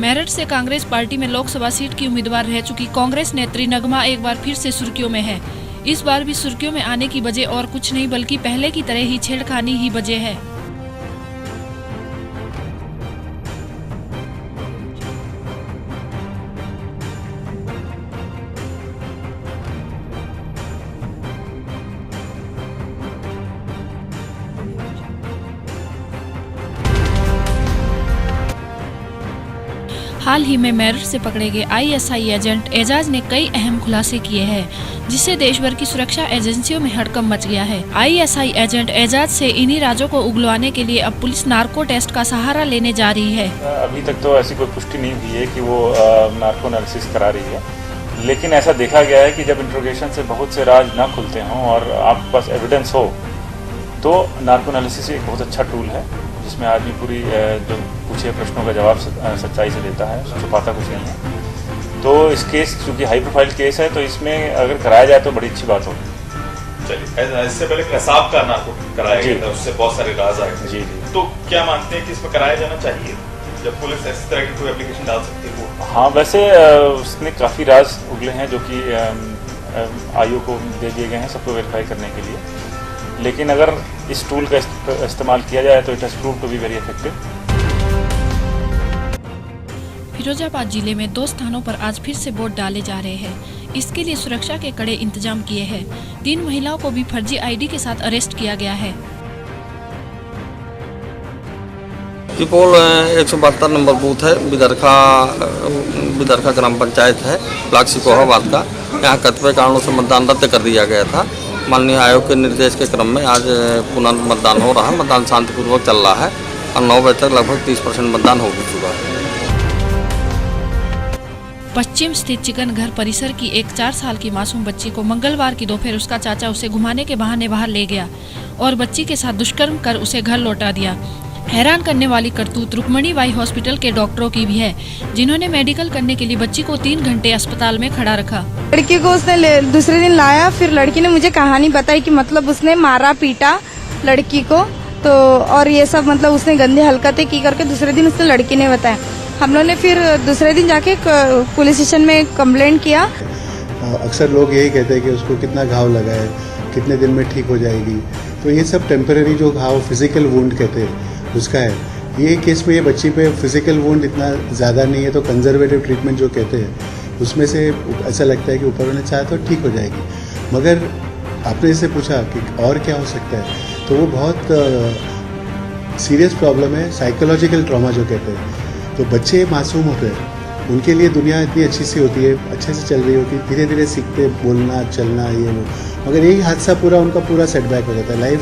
मेरठ से कांग्रेस पार्टी में लोकसभा सीट की उम्मीदवार रह चुकी कांग्रेस नेत्री नगमा एक बार फिर से सुर्खियों में है। इस बार भी सुर्खियों में आने की वजह और कुछ नहीं बल्कि पहले की तरह ही छेड़खानी ही वजह है। हाल ही में मेरठ से पकड़े गए आईएसआई एजेंट एजाज ने कई अहम खुलासे किए हैं, जिससे देश भर की सुरक्षा एजेंसियों में हड़कंप मच गया है। आईएसआई एजेंट एजाज से इन्हीं राजों को उगलवाने के लिए अब पुलिस नार्को टेस्ट का सहारा लेने जा रही है। अभी तक तो ऐसी कोई पुष्टि नहीं हुई है कि वो नार्को एनालिसिस करा रही है, लेकिन ऐसा देखा गया है कि जब इंट्रोगेशन से बहुत से राज ना खुलते हों और आपके पास एविडेंस हो तो नार्को एनालिसिस एक बहुत अच्छा टूल है, जिसमें आदमी पूरी जो पूछे प्रश्नों का जवाब सच्चाई से देता है, छुपाता कुछ नहीं है। तो इस केस चूँकि हाई प्रोफाइल केस है तो इसमें अगर कराया जाए तो बड़ी अच्छी बात होगी। चलिए, इससे पहले कसाब का नार्को कराया गया था, उससे बहुत सारे राज आए थे। जी। तो क्या मानते हैं कि इसमें कराया जाना चाहिए जब पुलिस इस तरह की कोई एप्लीकेशन डाल सकती है? हाँ, वैसे उसने काफ़ी राज उगले हैं जो कि आयोग को दे दिए गए हैं सबको वेरीफाई करने के लिए, लेकिन अगर इस टूल का इस्तेमाल किया जाए तो it has proved to be very effective. Firozabad जिले में 2 स्थानों पर आज फिर से वोट डाले जा रहे हैं। इसके लिए सुरक्षा के कड़े इंतजाम किए हैं। 3 महिलाओं को भी फर्जी आईडी के साथ अरेस्ट किया गया है। सुपौल 172 नंबर बूथ है, बिदरखा ग्राम पंचायत है, ब्लॉक सिकोहाबाद का। यहाँ कतिपय कारणों से मतदान रद्द कर दिया गया था। माननीय आयोग के निर्देश के क्रम में आज पुनर्मतदान हो रहा है। मतदान शांतिपूर्वक चल रहा है और 9 बजे तक लगभग 30% मतदान हो भी चुका है। पश्चिम स्थित चिकन घर परिसर की एक 4 साल की मासूम बच्ची को मंगलवार की दोपहर उसका चाचा उसे घुमाने के बहाने बाहर ले गया और बच्ची के साथ दुष्कर्म कर उसे घर लौटा दिया। हैरान करने वाली करतूत रुक्मणी बाई हॉस्पिटल के डॉक्टरों की भी है, जिन्होंने मेडिकल करने के लिए बच्ची को 3 घंटे अस्पताल में खड़ा रखा। लड़की को उसने दूसरे दिन लाया, फिर लड़की ने मुझे कहानी बताई कि मतलब उसने मारा पीटा लड़की को, तो और ये सब मतलब उसने गंदी हरकतें की करके दूसरे दिन उसने लड़की ने बताया। हम लोग ने फिर दूसरे दिन जाके पुलिस स्टेशन में कंप्लेंट किया। अक्सर लोग यही कहते हैं कि उसको कितना घाव लगा है, कितने दिन में ठीक हो जाएगी, तो ये सब टेम्पररी जो घाव फिजिकल वुंड कहते हैं उसका है। ये केस में ये बच्ची पे फिजिकल वुंड इतना ज़्यादा नहीं है, तो कंजर्वेटिव ट्रीटमेंट जो कहते हैं उसमें से ऐसा लगता है कि ऊपर वाले चाहे तो ठीक हो जाएगी। मगर आपने इससे पूछा कि और क्या हो सकता है, तो वो बहुत सीरियस प्रॉब्लम है, साइकोलॉजिकल ट्रॉमा जो कहते हैं। तो बच्चे मासूम होते हैं, उनके लिए दुनिया इतनी अच्छी सी होती है, अच्छे से चल रही होती है, धीरे धीरे सीखते बोलना चलना ये वो, मगर यही हादसा पूरा उनका पूरा सेटबैक हो जाता है लाइफ।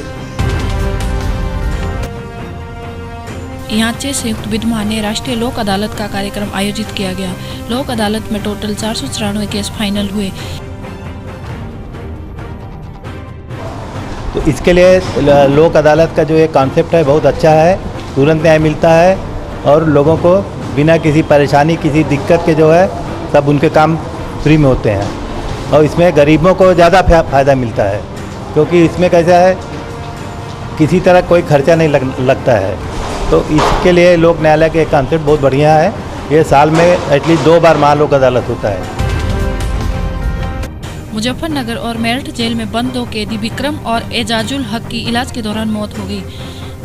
यांचे संयुक्त विद्यमान ने राष्ट्रीय लोक अदालत का कार्यक्रम आयोजित किया गया। लोक अदालत में टोटल 494 केस फाइनल हुए। तो इसके लिए लोक अदालत का जो ये कॉन्सेप्ट है बहुत अच्छा है, तुरंत न्याय मिलता है और लोगों को बिना किसी परेशानी किसी दिक्कत के जो है सब उनके काम फ्री में होते हैं। और इसमें गरीबों को ज़्यादा फ़ायदा मिलता है, क्योंकि इसमें कैसा है किसी तरह कोई खर्चा नहीं लगता है। तो इसके लिए लोक न्यायालय के कॉन्सेप्ट बहुत बढ़िया है। ये साल में एटलीस्ट 2 बार महालोक अदालत होता है। मुजफ्फरनगर और मेरठ जेल में बंद 2 कैदी विक्रम और एजाजुल हक की इलाज के दौरान मौत हो गई,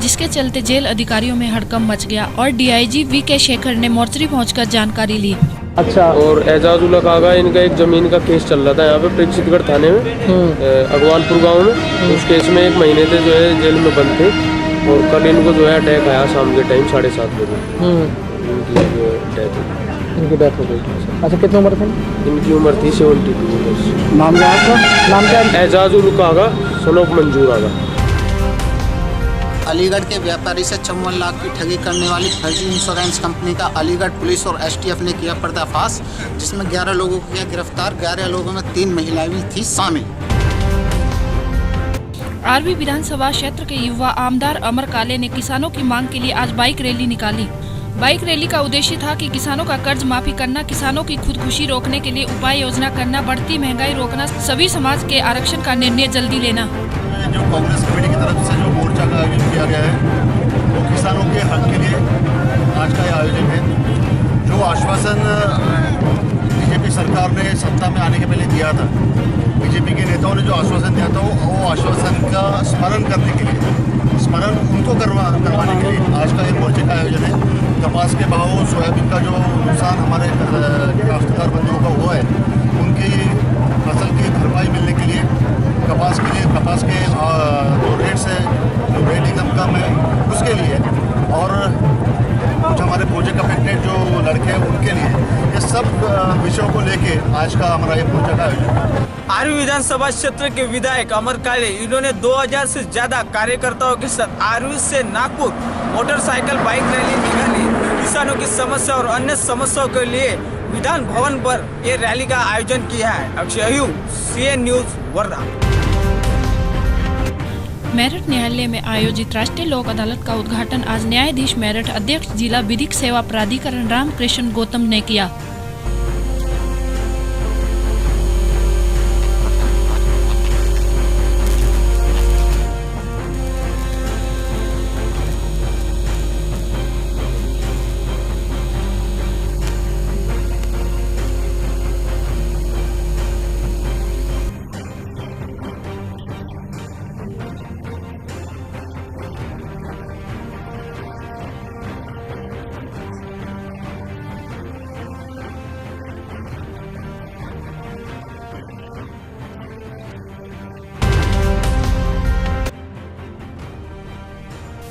जिसके चलते जेल अधिकारियों में हड़कंप मच गया और डीआईजी वी.के. शेखर ने मोर्चरी पहुंचकर जानकारी ली। अच्छा। और एजाजुल हक आगा, इनका एक जमीन का केस चल रहा था यहाँ पे प्रेक्षितगढ़ थाने में, अगवानपुर गाँव में। उस केस में 1 महीने से जो है जेल में बंद थे और कल इनको जो है अटैक आया शाम के टाइम 7:30 बजे। इनकी डेथ हो गई। अच्छा, कितनी उम्र थी इनकी? उम्र थी 72 ईयर्स। नाम क्या है? नाम क्या है? एजाजुल हक आगा, सन ऑफ मंजूर आगा। अलीगढ़ के व्यापारी से 54 लाख की ठगी करने वाली फर्जी इंश्योरेंस कंपनी का अलीगढ़ पुलिस और एसटीएफ ने किया पर्दाफाश, जिसमें 11 लोगों को किया गिरफ्तार। 11 लोगों में 3 महिलाएं भी थी शामिल। आरवी विधानसभा क्षेत्र के युवा आमदार अमर काले ने किसानों की मांग के लिए आज बाइक रैली निकाली। बाइक रैली का उद्देश्य था कि किसानों का कर्ज माफी करना, किसानों की खुदकुशी रोकने के लिए उपाय योजना करना, बढ़ती महंगाई रोकना, सभी समाज के आरक्षण का निर्णय जल्दी लेना। जो कांग्रेस कमेटी की तरफ से जो मोर्चा का आयोजन किया गया है वो किसानों के हक के लिए आज का आयोजन है। जो दिया था, बीजेपी के नेताओं ने जो आश्वासन दिया था वो आश्वासन का स्मरण करने के लिए, स्मरण उनको करवाने के लिए आज का ये मोर्चे का आयोजन है। कपास के भाव, सोयाबीन का जो नुकसान हमारे काश्तकार बंधुओं का हुआ है, उनकी फसल की भरपाई मिलने के लिए, कपास के लिए, कपास के जो रेट से जो रेट एकदम कम है उसके लिए, और कुछ हमारे प्रोजेक्ट अफेक्टेड जो लड़के हैं उनके लिए, ये सब विषयों को लेके आज का हमारा ये मोर्चा का आयोजन है। आरवी विधानसभा क्षेत्र के विधायक अमर काले, इन्होंने 2000 से ज्यादा कार्यकर्ताओं के साथ आरवी से नागपुर मोटरसाइकिल बाइक रैली निकाली। किसानों की समस्या और अन्य समस्याओं के लिए विधान भवन पर ये रैली का आयोजन किया है। Akshay Ayub, CN news, Wardha. मेरठ न्यायालय में आयोजित राष्ट्रीय लोक अदालत का उद्घाटन आज न्यायाधीश मेरठ अध्यक्ष जिला विधिक सेवा प्राधिकरण रामकृष्ण गौतम ने किया।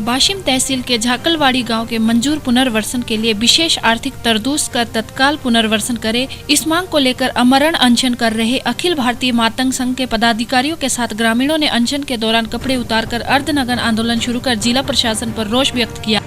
बाशिम तहसील के झाकलवाड़ी गांव के मंजूर पुनर्वसन के लिए विशेष आर्थिक तरदूस कर तत्काल पुनर्वसन करे, इस मांग को लेकर अमरण अनशन कर रहे अखिल भारतीय मातंग संघ के पदाधिकारियों के साथ ग्रामीणों ने अनशन के दौरान कपड़े उतारकर अर्धनग्न आंदोलन शुरू कर जिला प्रशासन पर रोष व्यक्त किया।